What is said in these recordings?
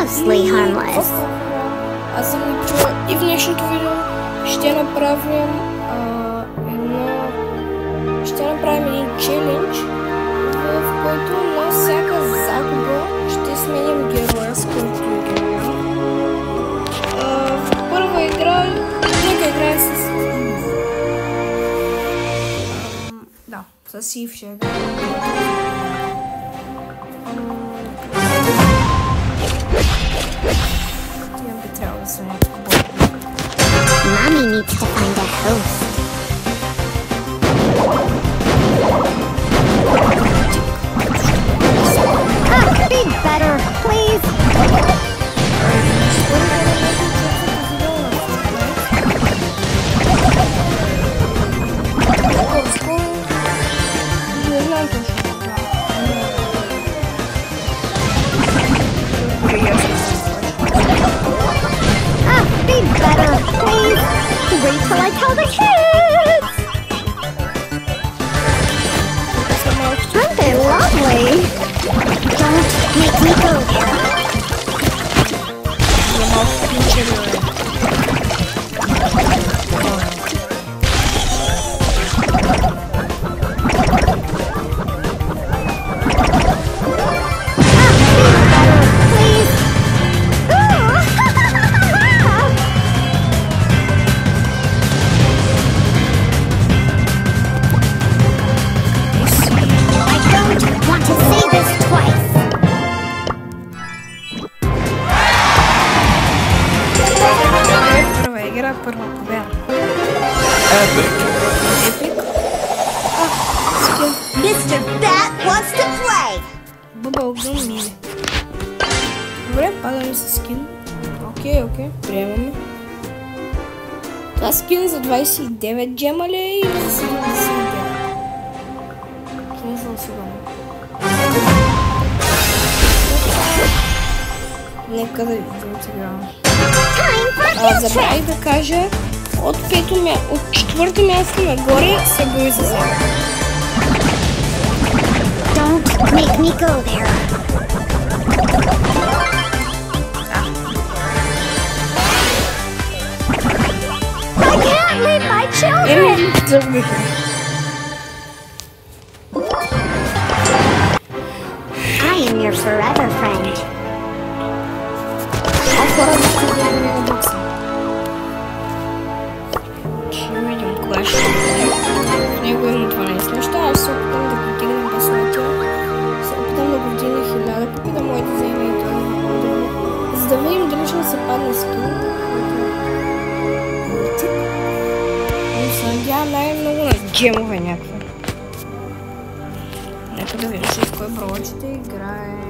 mostly harmless. Аз съм го чула и в днешното видео ще направим един челендж, в който на всяка загуба ще сменим героя, с който играем. В първа игра, нека играем с с Ив ще играем. Mommy needs to find a host. Be better, please. Be better, please. Wait till I tell the kids. Aren't they lovely? Don't make me go there. Първа победа. Epic. Mr. Bat wants to play. Бъбългъм мили. Добре, падаме с скин. Окей, приемаме. Това скин за 29 джема ли е или за 79? Не съм сигурна. Нека да видим сега. Забравих да кажа, от четвърто място нагоре се бои за себе. Don't make me go there. I can't leave my children. I am your forever friend. Ще видим кое ще е. В него има 12 неща. Аз се опитам да го дигна баслатия. Се опитам да го дигна 1000 купи, да може да вземе и това. За да видим дали ще се падне скин. Но се надявам най-много на джемове някаква. Нека да видим с кой брой ще играем.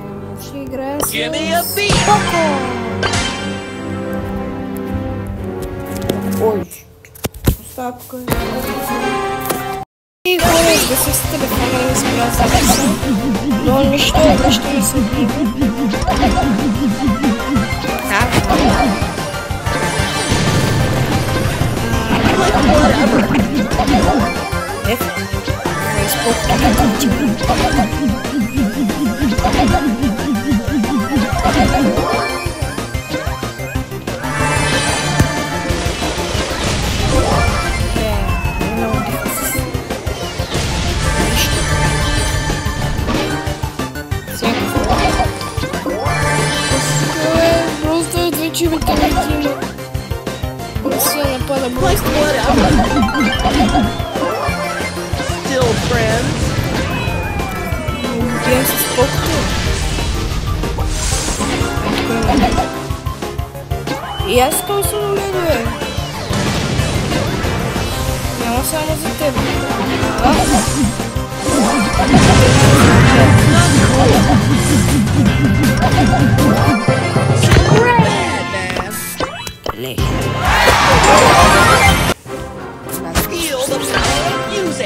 Ще играем с Поко! Ой, остава тук. И хора, сгасих с телефона и не спря записа, но нищо не се отбива. Ето, не изпълнявам. Чивите ми тима. Не се напада бързо. Still friends. Убием се с Покото. И аз искам се намеря, бе. Няма само за теб.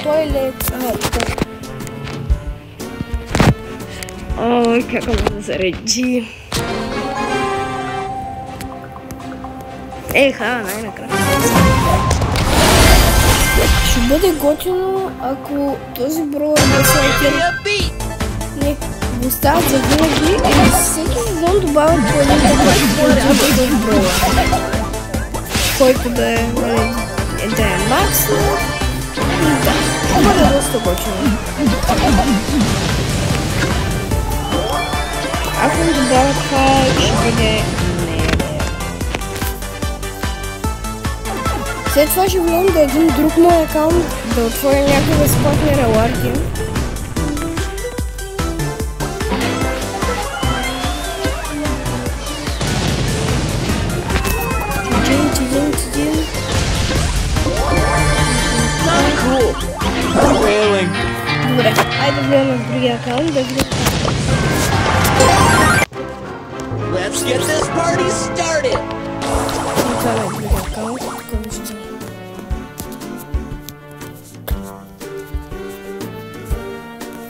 Тойлет. Ой, как он зареди. Най-накрая. Ще бъде готино, ако този броя да се лайкира. Не, остават за винаги и всеки сезон добавят по един по-рядък броя, който да е максимум. Да, ще бъде доста готино. Ако не добавят това, ще бъде след това ще влезем да един друг мой акаунт, да отворя някакви безплатни реларки. Чидин. Добре, айде да влезем в другия акаунт, да видим. Let's get this party started. Това е другия акаунт, тук виждам.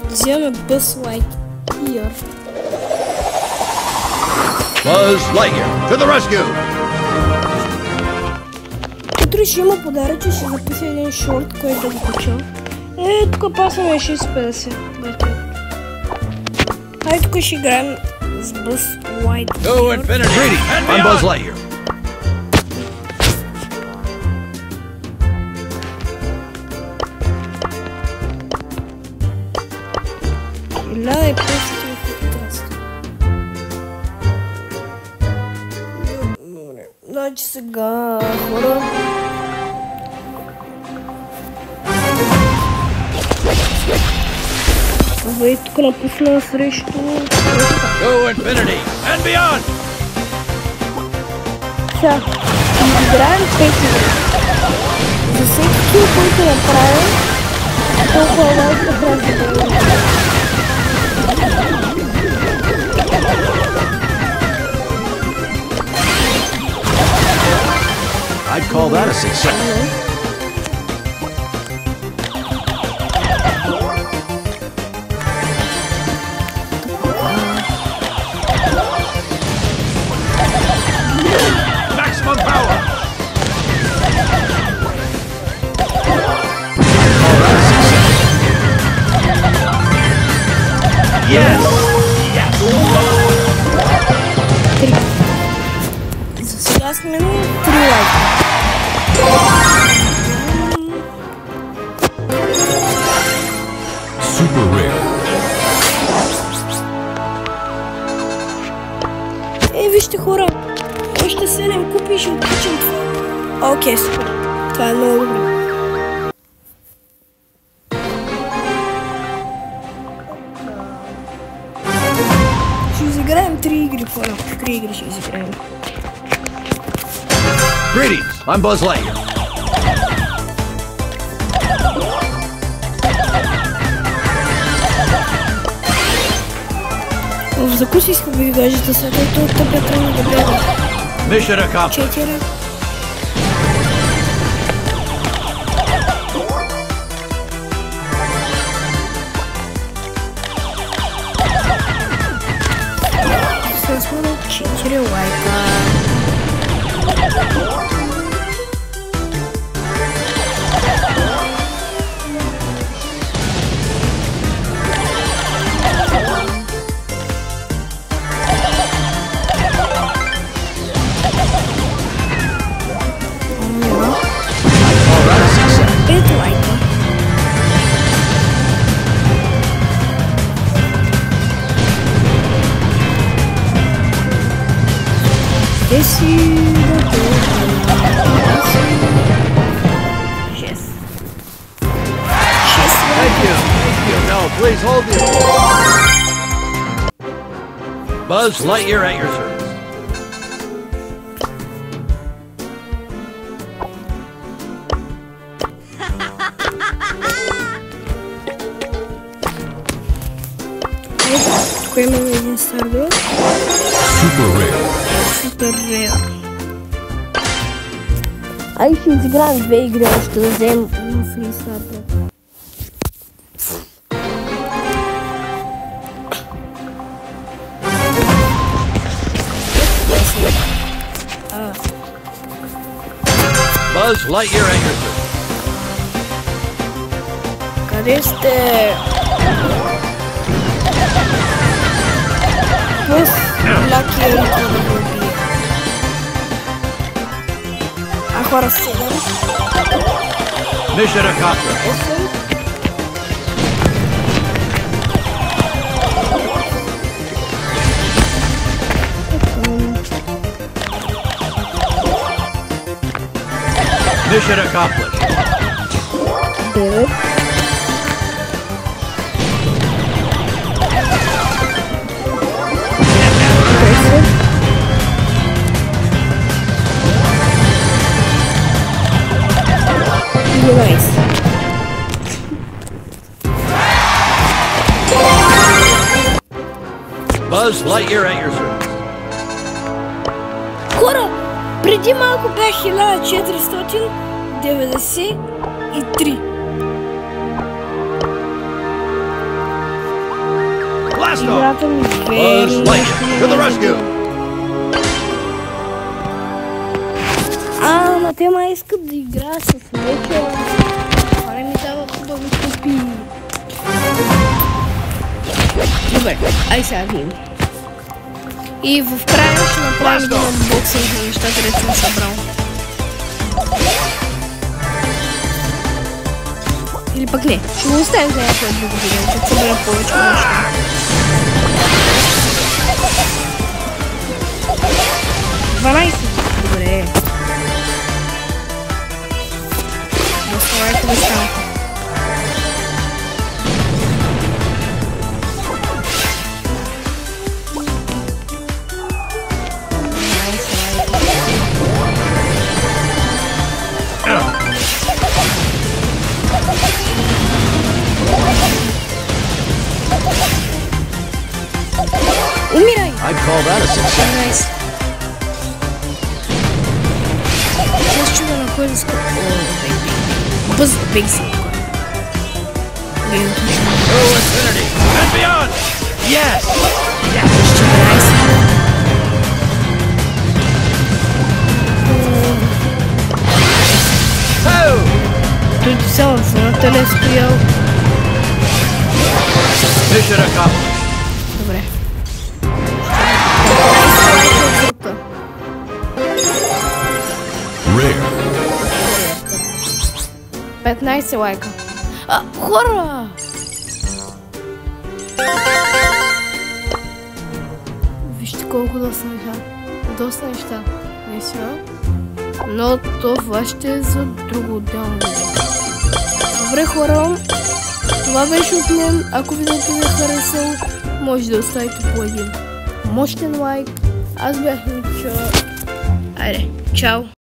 Вземаме Buzz Lightyear. Buzz Lightyear, to the rescue! Утре ще има подаръче, ще запиша един шорт, който да го кача. Тук пасваме 650. Хайде тук ще играем с Buzz Lightyear. Go Infinity! I'm Buzz Lightyear. Ля е просто прекрасно. Добре, значи сега хора. Вей тук напусна срещу. Go Infinity and beyond! Сега, играем 5 игри. За всеки кил, който направим, толкова лайк да прави. I'd call that a success. Maximum power! Call that a success. Yes! Yes! За сега сме на 3 лайка. Super rare. Вижте хора, още 7 купи и ще отключим това. Окей, супер. Това е много добре. Ще изиграем 3 игри, хора. 3 игри ще изиграем. Greetings, I'm Buzz Lightyear. Закусих би ви кажете сега, който от тъпя трябва да гледа. Mission accomplished. 4. Сега сме на 4 лайка. Please hold the Buzz Lightyear at your service. Тук имаме един стар друг. Super rare. Супер рейр. Ай, ще изиграем 2 игри, още да вземем фри стартер. Buzz Lightyear at your service. Къде сте? Плюс Ляки е това да го убие. А хора 7. Mission accomplished. 8. Mission accomplished. 9. Buzz Lightyear at your service. Хора, преди малко бях 1493. Blast off! Играта ми Buzz Lightyear to the rescue! Ама те ма искат да игра с Леки. Това не ми дава хубави копии. Добре, ай сега видим. И в края ще направим един unboxing на нещата, където съм събрал. Или пък не, ще го оставим за някое друго видео, като събера повече неща. Добре. Доста лайкове става. Умирай! I'd call that a success. Найс. Сейчас чудо на кой да ска... О, Buzz Basic. To infinity and beyond! Yes! Найс. Oh! Тут цяло зоната ли е стоял? Mission accomplished. Добре. 15 лайка. Хора! Вижте колко доста неща. Доста неща. Наистина. Но това ще е за друго отделно видео. Добре, хора. Това беше от мен. Ако видеото ви е харесало, може да оставите по един мощен лайк. Аз бях Ничо. Айде, чао!